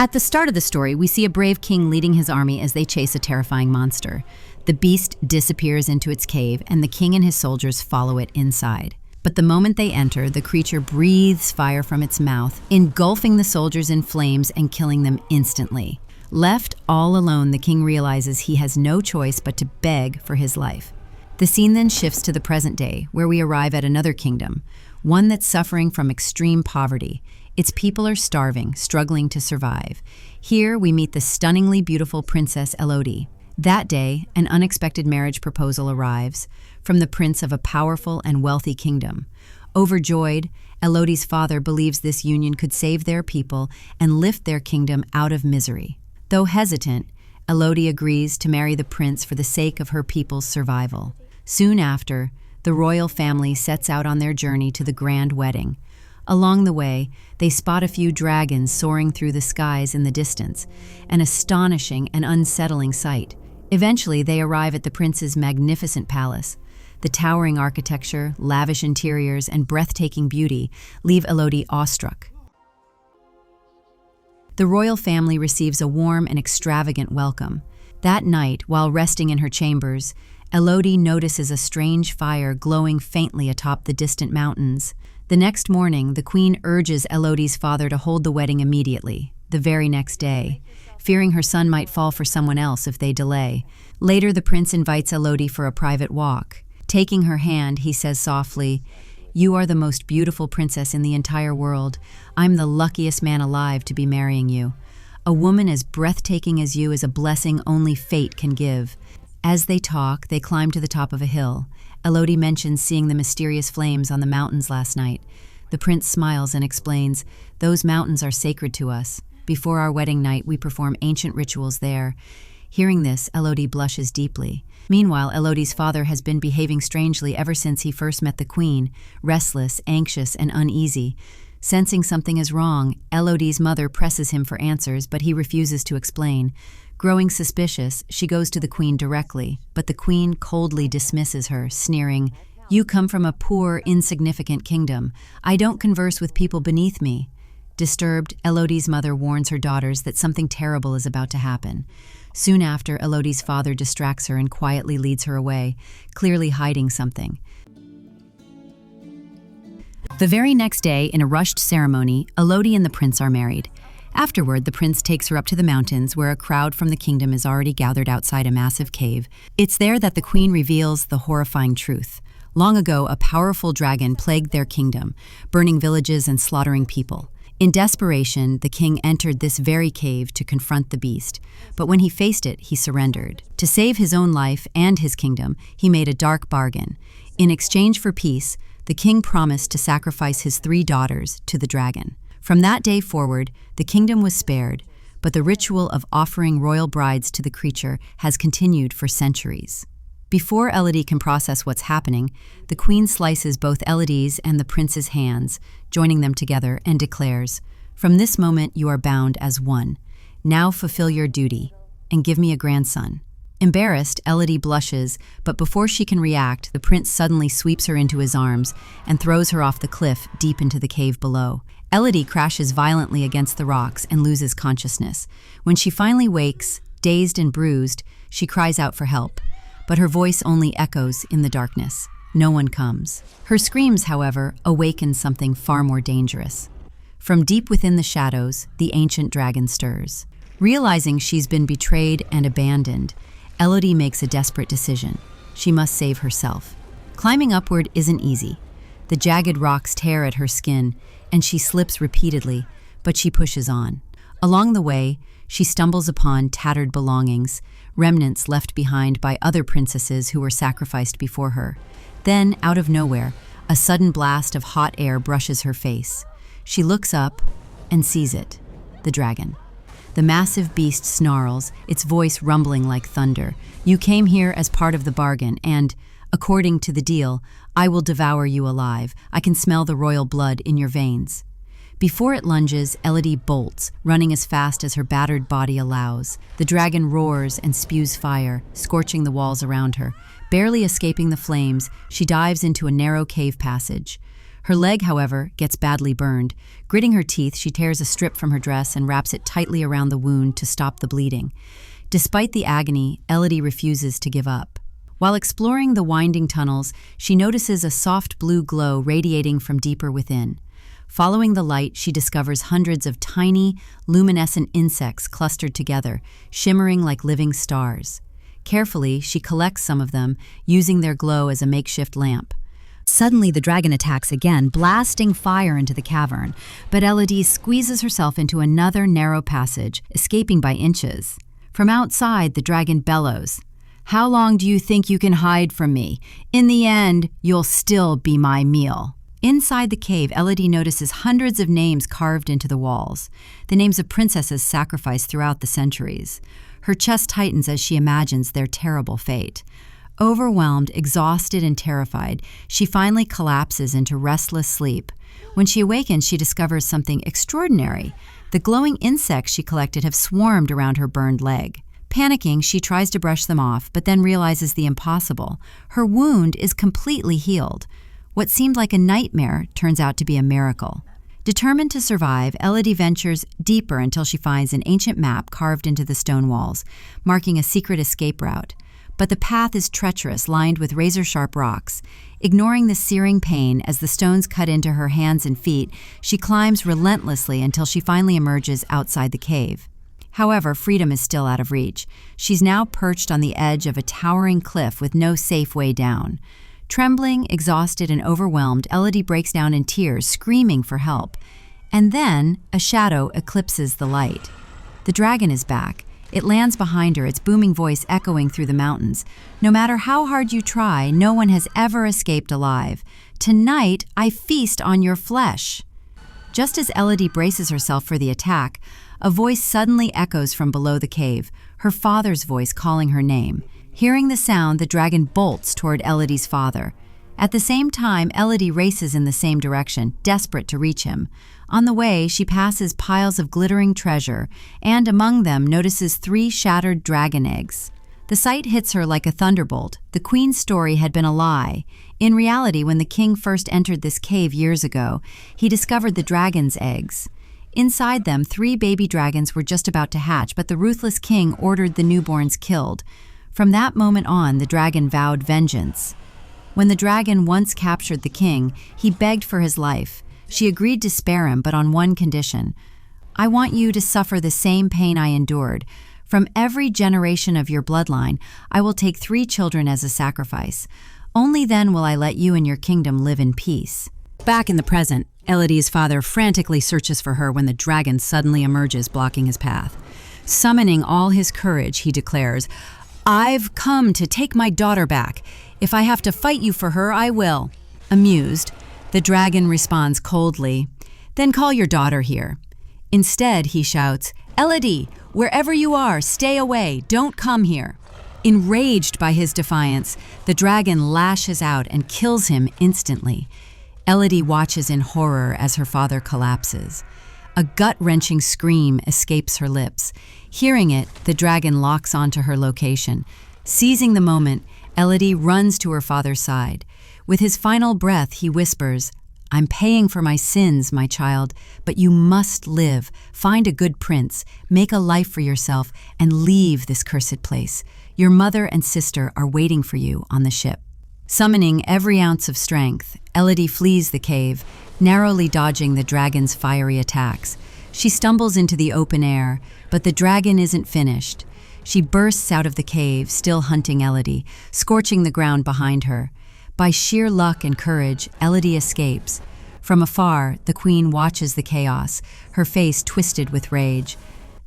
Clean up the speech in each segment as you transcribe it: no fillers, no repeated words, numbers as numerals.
At the start of the story, we see a brave king leading his army as they chase a terrifying monster. The beast disappears into its cave, and the king and his soldiers follow it inside. But the moment they enter, the creature breathes fire from its mouth, engulfing the soldiers in flames and killing them instantly. Left all alone, the king realizes he has no choice but to beg for his life. The scene then shifts to the present day, where we arrive at another kingdom, one that's suffering from extreme poverty. Its people are starving, struggling to survive. Here, we meet the stunningly beautiful Princess Elodie. That day, an unexpected marriage proposal arrives from the prince of a powerful and wealthy kingdom. Overjoyed, Elodie's father believes this union could save their people and lift their kingdom out of misery. Though hesitant, Elodie agrees to marry the prince for the sake of her people's survival. Soon after, the royal family sets out on their journey to the grand wedding. Along the way, they spot a few dragons soaring through the skies in the distance, an astonishing and unsettling sight. Eventually, they arrive at the prince's magnificent palace. The towering architecture, lavish interiors, and breathtaking beauty leave Elodie awestruck. The royal family receives a warm and extravagant welcome. That night, while resting in her chambers, Elodie notices a strange fire glowing faintly atop the distant mountains. The next morning, the queen urges Elodie's father to hold the wedding immediately, the very next day, fearing her son might fall for someone else if they delay. Later, the prince invites Elodie for a private walk. Taking her hand, he says softly, "You are the most beautiful princess in the entire world. I'm the luckiest man alive to be marrying you. A woman as breathtaking as you is a blessing only fate can give." As they talk, they climb to the top of a hill. Elodie mentions seeing the mysterious flames on the mountains last night. The prince smiles and explains, "Those mountains are sacred to us. Before our wedding night, we perform ancient rituals there." Hearing this, Elodie blushes deeply. Meanwhile, Elodie's father has been behaving strangely ever since he first met the queen, restless, anxious, and uneasy. Sensing something is wrong, Elodie's mother presses him for answers, but he refuses to explain. Growing suspicious, she goes to the queen directly, but the queen coldly dismisses her, sneering, "You come from a poor, insignificant kingdom. I don't converse with people beneath me." Disturbed, Elodie's mother warns her daughters that something terrible is about to happen. Soon after, Elodie's father distracts her and quietly leads her away, clearly hiding something. The very next day, in a rushed ceremony, Elodie and the prince are married. Afterward, the prince takes her up to the mountains where a crowd from the kingdom is already gathered outside a massive cave. It's there that the queen reveals the horrifying truth. Long ago, a powerful dragon plagued their kingdom, burning villages and slaughtering people. In desperation, the king entered this very cave to confront the beast, but when he faced it, he surrendered. To save his own life and his kingdom, he made a dark bargain. In exchange for peace, the king promised to sacrifice his 3 daughters to the dragon. From that day forward, the kingdom was spared, but the ritual of offering royal brides to the creature has continued for centuries. Before Elodie can process what's happening, the queen slices both Elodie's and the prince's hands, joining them together, and declares, "From this moment you are bound as one. Now fulfill your duty, and give me a grandson." Embarrassed, Elodie blushes, but before she can react, the prince suddenly sweeps her into his arms and throws her off the cliff deep into the cave below. Elodie crashes violently against the rocks and loses consciousness. When she finally wakes, dazed and bruised, she cries out for help, but her voice only echoes in the darkness. No one comes. Her screams, however, awaken something far more dangerous. From deep within the shadows, the ancient dragon stirs. Realizing she's been betrayed and abandoned, Elodie makes a desperate decision. She must save herself. Climbing upward isn't easy. The jagged rocks tear at her skin, and she slips repeatedly, but she pushes on. Along the way, she stumbles upon tattered belongings, remnants left behind by other princesses who were sacrificed before her. Then, out of nowhere, a sudden blast of hot air brushes her face. She looks up and sees it, the dragon. The massive beast snarls, its voice rumbling like thunder. "You came here as part of the bargain, and, according to the deal, I will devour you alive. I can smell the royal blood in your veins." Before it lunges, Elodie bolts, running as fast as her battered body allows. The dragon roars and spews fire, scorching the walls around her. Barely escaping the flames, she dives into a narrow cave passage. Her leg, however, gets badly burned. Gritting her teeth, she tears a strip from her dress and wraps it tightly around the wound to stop the bleeding. Despite the agony, Elodie refuses to give up. While exploring the winding tunnels, she notices a soft blue glow radiating from deeper within. Following the light, she discovers hundreds of tiny, luminescent insects clustered together, shimmering like living stars. Carefully, she collects some of them, using their glow as a makeshift lamp. Suddenly, the dragon attacks again, blasting fire into the cavern, but Elodie squeezes herself into another narrow passage, escaping by inches. From outside, the dragon bellows, "How long do you think you can hide from me? In the end, you'll still be my meal." Inside the cave, Elodie notices hundreds of names carved into the walls, the names of princesses sacrificed throughout the centuries. Her chest tightens as she imagines their terrible fate. Overwhelmed, exhausted, and terrified, she finally collapses into restless sleep. When she awakens, she discovers something extraordinary. The glowing insects she collected have swarmed around her burned leg. Panicking, she tries to brush them off, but then realizes the impossible. Her wound is completely healed. What seemed like a nightmare turns out to be a miracle. Determined to survive, Elodie ventures deeper until she finds an ancient map carved into the stone walls, marking a secret escape route. But the path is treacherous, lined with razor-sharp rocks. Ignoring the searing pain as the stones cut into her hands and feet, she climbs relentlessly until she finally emerges outside the cave. However, freedom is still out of reach. She's now perched on the edge of a towering cliff with no safe way down. Trembling, exhausted, and overwhelmed, Elodie breaks down in tears, screaming for help. And then, a shadow eclipses the light. The dragon is back. It lands behind her, its booming voice echoing through the mountains. "No matter how hard you try, no one has ever escaped alive. Tonight, I feast on your flesh." Just as Elodie braces herself for the attack, a voice suddenly echoes from below the cave, her father's voice calling her name. Hearing the sound, the dragon bolts toward Elodie's father. At the same time, Elodie races in the same direction, desperate to reach him. On the way, she passes piles of glittering treasure, and among them notices 3 shattered dragon eggs. The sight hits her like a thunderbolt. The queen's story had been a lie. In reality, when the king first entered this cave years ago, he discovered the dragon's eggs. Inside them, 3 baby dragons were just about to hatch, but the ruthless king ordered the newborns killed. From that moment on, the dragon vowed vengeance. When the dragon once captured the king, he begged for his life. She agreed to spare him, but on one condition. "I want you to suffer the same pain I endured. From every generation of your bloodline, I will take 3 children as a sacrifice. Only then will I let you and your kingdom live in peace." Back in the present, Elodie's father frantically searches for her when the dragon suddenly emerges, blocking his path. Summoning all his courage, he declares, "I've come to take my daughter back. If I have to fight you for her, I will." Amused, the dragon responds coldly, "Then call your daughter here." Instead, he shouts, "Elodie, wherever you are, stay away, don't come here." Enraged by his defiance, the dragon lashes out and kills him instantly. Elodie watches in horror as her father collapses. A gut-wrenching scream escapes her lips. Hearing it, the dragon locks onto her location. Seizing the moment, Elodie runs to her father's side. With his final breath, he whispers, "I'm paying for my sins, my child, but you must live. Find a good prince, make a life for yourself, and leave this cursed place. Your mother and sister are waiting for you on the ship." Summoning every ounce of strength, Elodie flees the cave, narrowly dodging the dragon's fiery attacks. She stumbles into the open air, but the dragon isn't finished. She bursts out of the cave, still hunting Elodie, scorching the ground behind her. By sheer luck and courage, Elodie escapes. From afar, the queen watches the chaos, her face twisted with rage.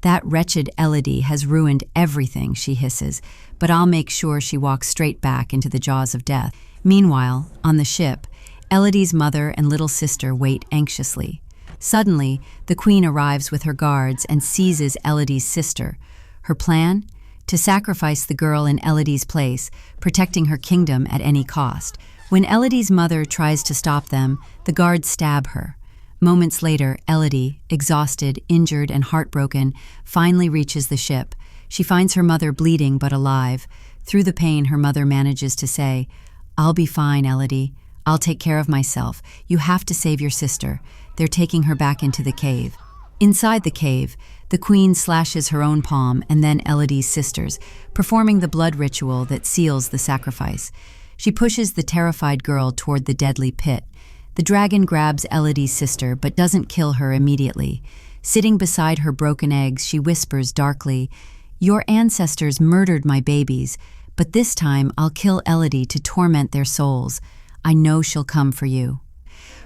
"That wretched Elodie has ruined everything," she hisses, "but I'll make sure she walks straight back into the jaws of death." Meanwhile, on the ship, Elodie's mother and little sister wait anxiously. Suddenly, the queen arrives with her guards and seizes Elodie's sister. Her plan? To sacrifice the girl in Elodie's place, protecting her kingdom at any cost. When Elodie's mother tries to stop them, the guards stab her. Moments later, Elodie, exhausted, injured, and heartbroken, finally reaches the ship. She finds her mother bleeding but alive. Through the pain, her mother manages to say, "I'll be fine, Elodie. I'll take care of myself. You have to save your sister. They're taking her back into the cave. Inside the cave, the queen slashes her own palm and then Elodie's sister's, performing the blood ritual that seals the sacrifice. She pushes the terrified girl toward the deadly pit. The dragon grabs Elodie's sister but doesn't kill her immediately. Sitting beside her broken eggs, she whispers darkly, "Your ancestors murdered my babies, but this time I'll kill Elodie to torment their souls. I know she'll come for you."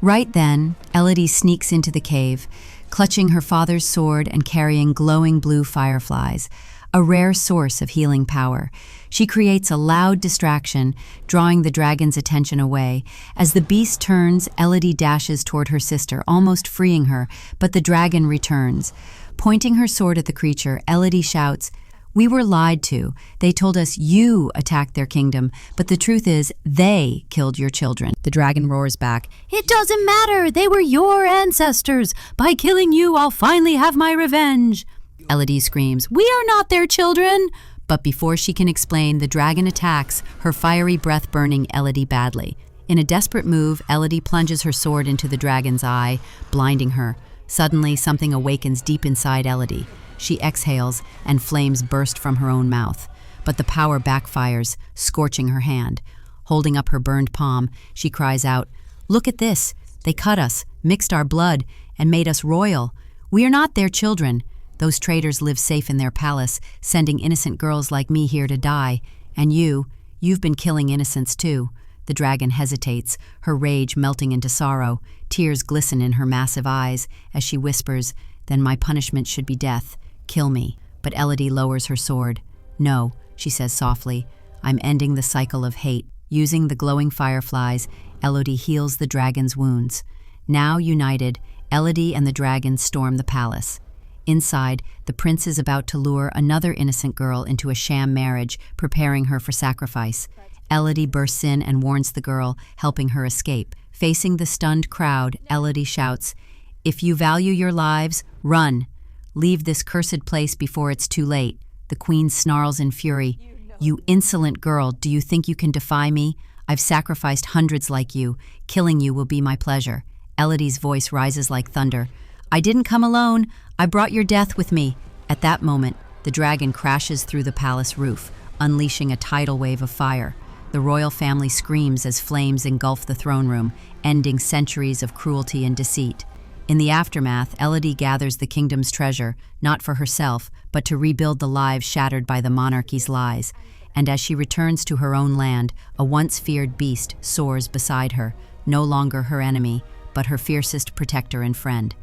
Right then, Elodie sneaks into the cave, clutching her father's sword and carrying glowing blue fireflies, a rare source of healing power. She creates a loud distraction, drawing the dragon's attention away. As the beast turns, Elodie dashes toward her sister, almost freeing her, but the dragon returns. Pointing her sword at the creature, Elodie shouts, "We were lied to. They told us you attacked their kingdom, but the truth is they killed your children." The dragon roars back, "It doesn't matter. They were your ancestors. By killing you, I'll finally have my revenge." Elodie screams, "We are not their children!" But before she can explain, the dragon attacks, her fiery breath burning Elodie badly. In a desperate move, Elodie plunges her sword into the dragon's eye, blinding her. Suddenly, something awakens deep inside Elodie. She exhales, and flames burst from her own mouth. But the power backfires, scorching her hand. Holding up her burned palm, she cries out, "Look at this! They cut us, mixed our blood, and made us royal. We are not their children. Those traitors live safe in their palace, sending innocent girls like me here to die. And you've been killing innocents too." The dragon hesitates, her rage melting into sorrow. Tears glisten in her massive eyes as she whispers, "Then my punishment should be death. Kill me." But Elodie lowers her sword. "No," she says softly, "I'm ending the cycle of hate." Using the glowing fireflies, Elodie heals the dragon's wounds. Now united, Elodie and the dragon storm the palace. Inside, the prince is about to lure another innocent girl into a sham marriage, preparing her for sacrifice. Elodie bursts in and warns the girl, helping her escape. Facing the stunned crowd, Elodie shouts, "If you value your lives, run. Leave this cursed place before it's too late." The queen snarls in fury, "You insolent girl, do you think you can defy me? I've sacrificed hundreds like you. Killing you will be my pleasure." Elodie's voice rises like thunder. "I didn't come alone. I brought your death with me." At that moment, the dragon crashes through the palace roof, unleashing a tidal wave of fire. The royal family screams as flames engulf the throne room, ending centuries of cruelty and deceit. In the aftermath, Elodie gathers the kingdom's treasure, not for herself, but to rebuild the lives shattered by the monarchy's lies. And as she returns to her own land, a once feared beast soars beside her, no longer her enemy, but her fiercest protector and friend.